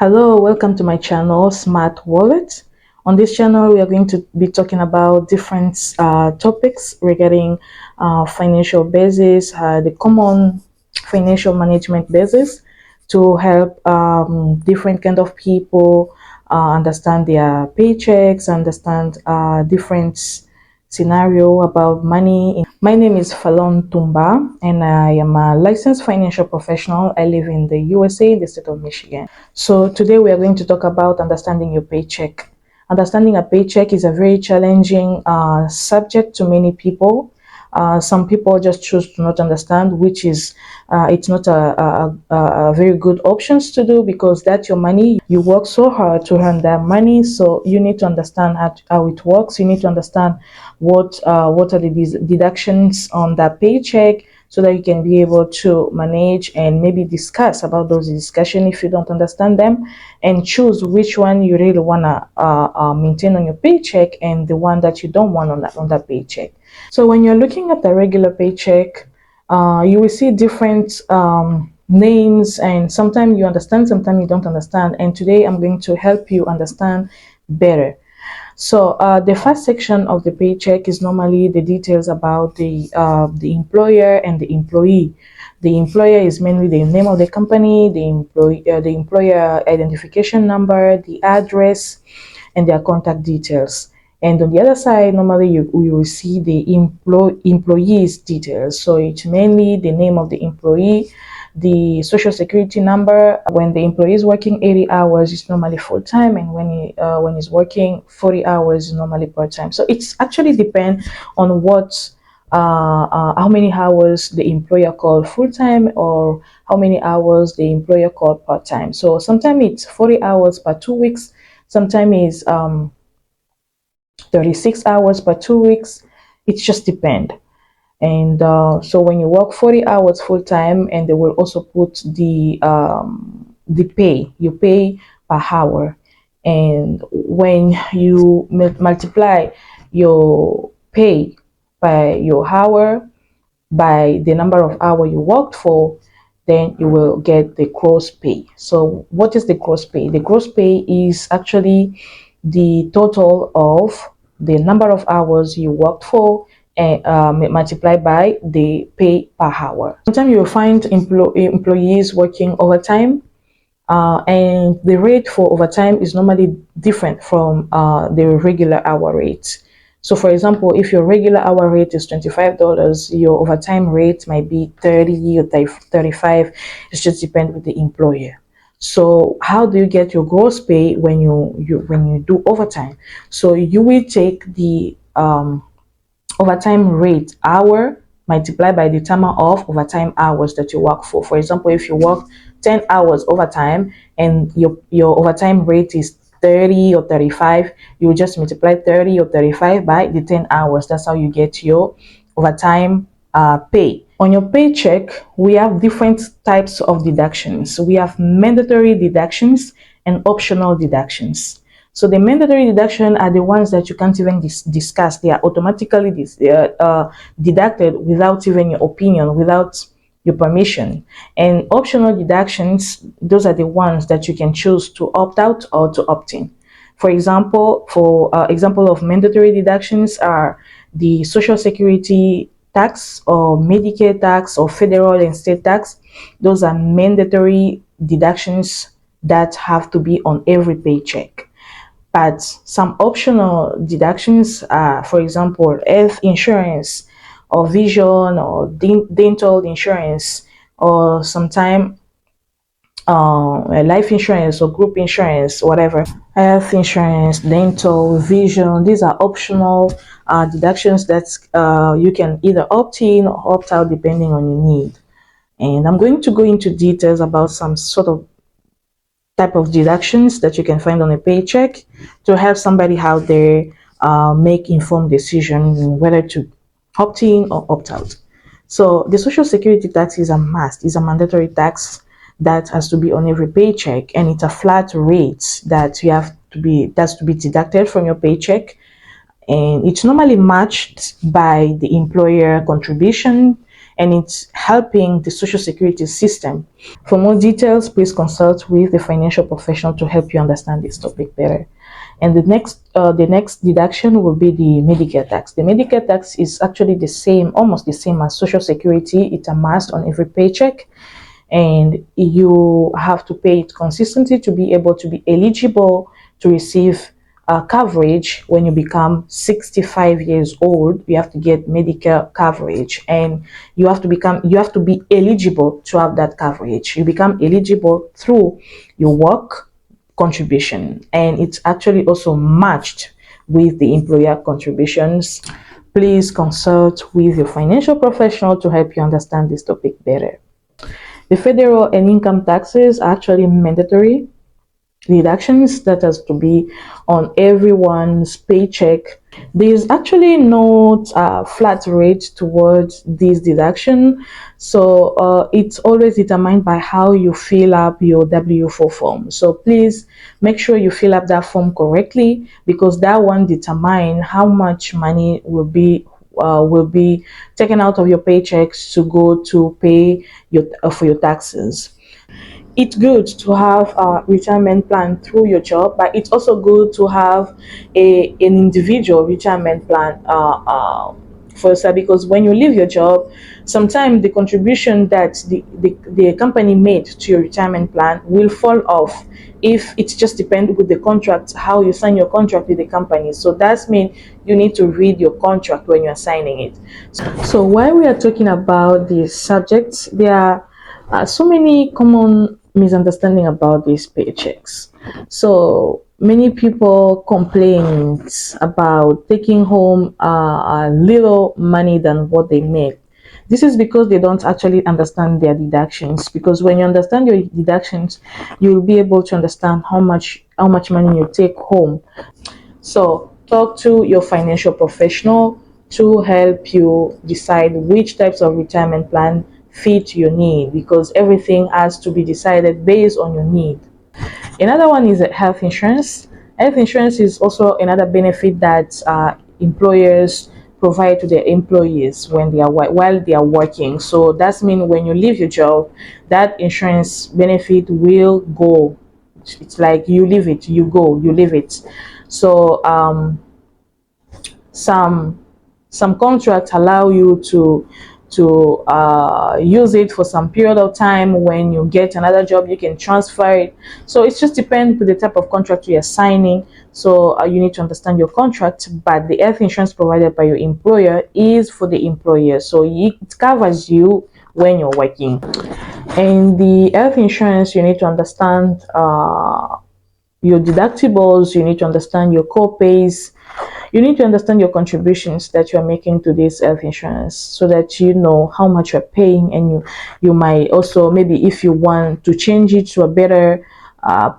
Hello, welcome to my channel, Smart Wallet. On this channel, we are going to be talking about different topics regarding financial basis, the common financial management basis to help different kind of people understand their paychecks, understand different scenario about money. My name is Falonne Ntumba, and I am a licensed financial professional. I live in the USA, in the state of Michigan. So today we are going to talk about understanding your paycheck. Understanding a paycheck is a very challenging subject to many people. Some people just choose to not understand, which is it's not a very good options to do, because that's your money. You work so hard to earn that money, so you need to understand how it works. You need to understand what are the deductions on that paycheck, so that you can be able to manage and maybe discuss about those discussions if you don't understand them, and choose which one you really want to maintain on your paycheck and the one that you don't want on that paycheck. So when you're looking at the regular paycheck, you will see different names, and sometimes you understand, sometimes you don't understand. And today I'm going to help you understand better. So the first section of the paycheck is normally the details about the employer and the employee. The employer is mainly the name of the company, the employer identification number, the address, and their contact details. And on the other side, normally you will see the employee's details. So it's mainly the name of the employee, the social security number. When the employee is working 80 hours, it's normally full-time, and when he's working 40 hours, it's normally part-time. So it's actually depend on what how many hours the employer called full-time, or how many hours the employer called part-time. So sometimes it's 40 hours per 2 weeks, sometimes it's 36 hours per 2 weeks. It just depends. And so when you work 40 hours full time, and they will also put the pay, you pay per hour. And when you multiply your pay by your hour by the number of hours you worked for, then you will get the gross pay. So what is the gross pay? The gross pay is actually the total of the number of hours you worked for, and multiplied by the pay per hour. Sometimes you will find employees working overtime, and the rate for overtime is normally different from the regular hour rate. So for example, if your regular hour rate is $25, your overtime rate might be 30 or 35. It just depends with the employer. So how do you get your gross pay when you do overtime? So you will take the overtime rate hour multiplied by the number of overtime hours that you work for. For example, if you work 10 hours overtime and your overtime rate is 30 or 35, you just multiply 30 or 35 by the 10 hours. That's how you get your overtime pay. On your paycheck, we have different types of deductions. We have mandatory deductions and optional deductions. So the mandatory deduction are the ones that you can't even discuss. They are automatically deducted without even your opinion, without your permission. And optional deductions, those are the ones that you can choose to opt out or to opt in. For example, example of mandatory deductions are the Social Security tax, or Medicare tax, or federal and state tax. Those are mandatory deductions that have to be on every paycheck. But some optional deductions are, for example, health insurance, or vision, or dental insurance, or sometimes life insurance or group insurance, whatever. Health insurance, dental, vision, these are optional deductions that you can either opt in or opt out depending on your need. And I'm going to go into details about some sort of type of deductions that you can find on a paycheck to help somebody out there make informed decision whether to opt in or opt out. So the Social Security tax is a must, is a mandatory tax that has to be on every paycheck, and it's a flat rate that that's to be deducted from your paycheck, and it's normally matched by the employer contribution, and it's helping the social security system. For more details, please consult with the financial professional to help you understand this topic better. And the next deduction will be the Medicare tax. The Medicare tax is actually the same, almost the same as Social Security. It's a must on every paycheck, and you have to pay it consistently to be able to be eligible to receive coverage. When you become 65 years old, you have to get Medicare coverage, and you have to be eligible to have that coverage. You become eligible through your work contribution, and it's actually also matched with the employer contributions. Please consult with your financial professional to help you understand this topic better. The federal and income taxes are actually mandatory deductions that has to be on everyone's paycheck. There's actually no flat rate towards this deduction, so it's always determined by how you fill up your W-4 form. So please make sure you fill up that form correctly, because that one determines how much money will be taken out of your paychecks to go to pay for your taxes. It's good to have a retirement plan through your job, but it's also good to have an individual retirement plan for yourself, because when you leave your job, sometimes the contribution that the company made to your retirement plan will fall off. If it just depends with the contract, how you sign your contract with the company. So that means you need to read your contract when you're signing it. So while we are talking about these subjects, there are so many common misunderstanding about these paychecks. So many people complain about taking home a little money than what they make. This is because they don't actually understand their deductions. Because when you understand your deductions, you will be able to understand how much money you take home. So talk to your financial professional to help you decide which types of retirement plan fit your need, because everything has to be decided based on your need. Another one is health insurance. Health insurance is also another benefit that employers provide to their employees when they are while they are working. So that means when you leave your job, that insurance benefit will go. It's like you leave it, you go, you leave it. So some contracts allow you to use it for some period of time. When you get another job, you can transfer it. So it just depends with the type of contract you are signing. So you need to understand your contract, but the health insurance provided by your employer is for the employer, so it covers you when you're working. And the health insurance, you need to understand your deductibles, you need to understand your co-pays, you need to understand your contributions that you're making to this health insurance, so that you know how much you're paying. And you might also, maybe if you want to change it to a better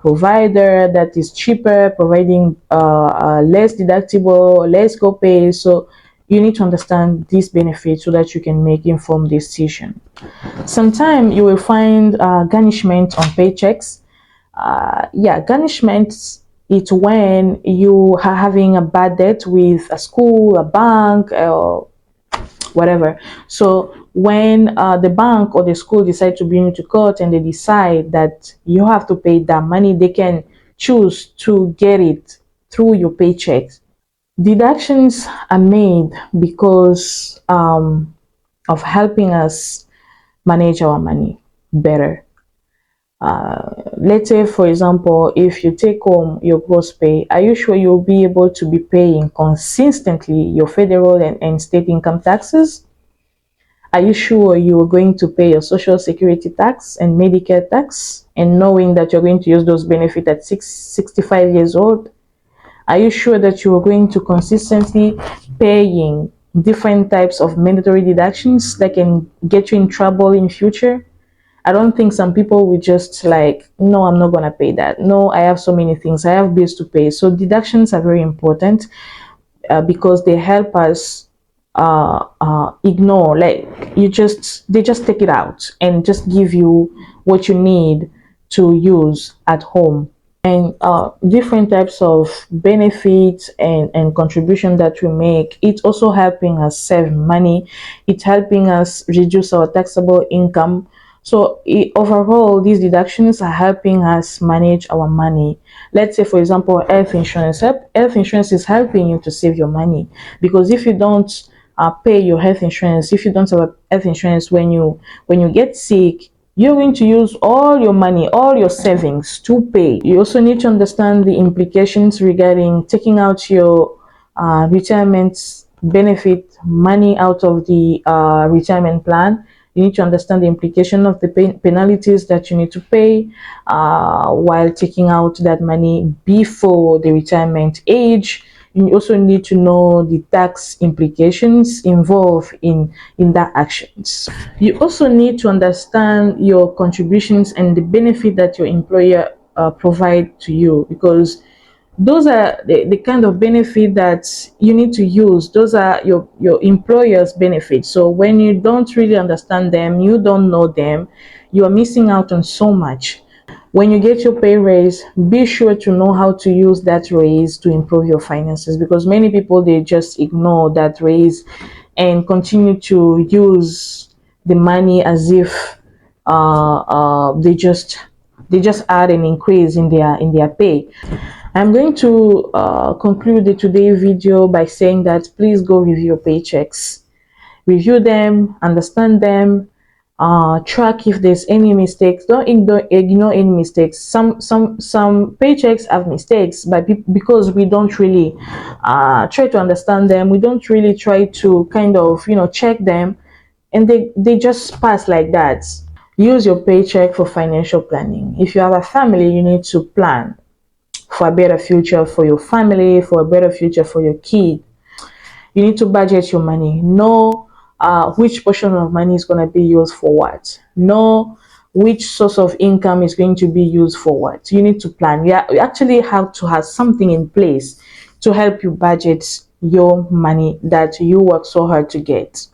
provider that is cheaper, providing less deductible, less co-pay. So you need to understand these benefits so that you can make informed decision. Sometimes you will find garnishment on paychecks. Garnishment, it's when you are having a bad debt with a school, a bank, or whatever. So when the bank or the school decide to bring you to court and they decide that you have to pay that money, they can choose to get it through your paychecks. Deductions are made because of helping us manage our money better. Let's say, for example, if you take home your gross pay, are you sure you'll be able to be paying consistently your federal and state income taxes? Are you sure you are going to pay your social security tax and Medicare tax, and knowing that you're going to use those benefits at 65 years old? Are you sure that you are going to consistently paying different types of mandatory deductions that can get you in trouble in future? I don't think some people will just like, no, I'm not going to pay that. No, I have so many things. I have bills to pay. So deductions are very important because they help us ignore, like they just take it out and just give you what you need to use at home. and different types of benefits and contribution that we make. It's also helping us save money. It's helping us reduce our taxable income. So overall, these deductions are helping us manage our money. Let's say, for example, health insurance. Health insurance is helping you to save your money, because if you don't pay your health insurance, if you don't have a health insurance, when you get sick, you're going to use all your money, all your savings to pay. You also need to understand the implications regarding taking out your retirement benefit money out of the retirement plan. You need to understand the implication of the penalties that you need to pay while taking out that money before the retirement age. You also need to know the tax implications involved in that actions. You also need to understand your contributions and the benefit that your employer provide to you, because those are the kind of benefit that you need to use. Those are your employer's benefits. So when you don't really understand them, you don't know them, you are missing out on so much. When you get your pay raise, be sure to know how to use that raise to improve your finances, because many people, they just ignore that raise and continue to use the money as if they just add an increase in their pay. I'm going to conclude the today video by saying that please go review your paychecks, review them, understand them, track if there's any mistakes. Don't ignore any mistakes. Some paychecks have mistakes, but because we don't really try to understand them, we don't really try to kind of check them, and they just pass like that. Use your paycheck for financial planning. If you have a family, you need to plan for a better future for your family, for a better future for your kid. You need to budget your money. Know which portion of money is going to be used for what. Know which source of income is going to be used for what. You need to plan. You actually have to have something in place to help you budget your money that you work so hard to get.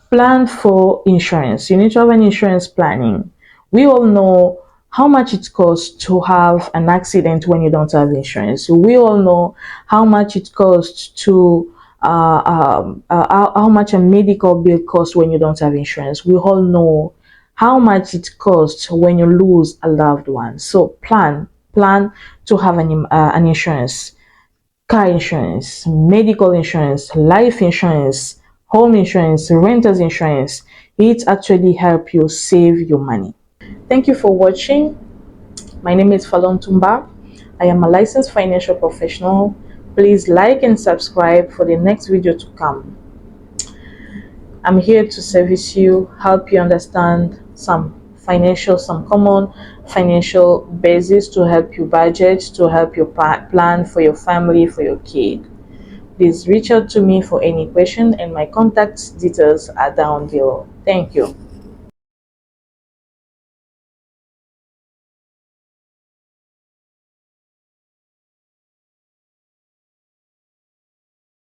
Plan for insurance. You need to have an insurance planning. We all know how much it costs to have an accident when you don't have insurance. We all know how much it costs to how much a medical bill costs when you don't have insurance. We all know how much it costs when you lose a loved one. So plan to have an insurance. Car insurance, medical insurance, life insurance, home insurance, renter's insurance. It actually help you save your money. Thank you for watching. My name is Falonne Ntumba. I am a licensed financial professional. Please like and subscribe for the next video to come. I'm here to service you, help you understand some common financial basis to help you budget, to help you plan for your family, for your kid. Please reach out to me for any question, and my contact details are down below. Thank you.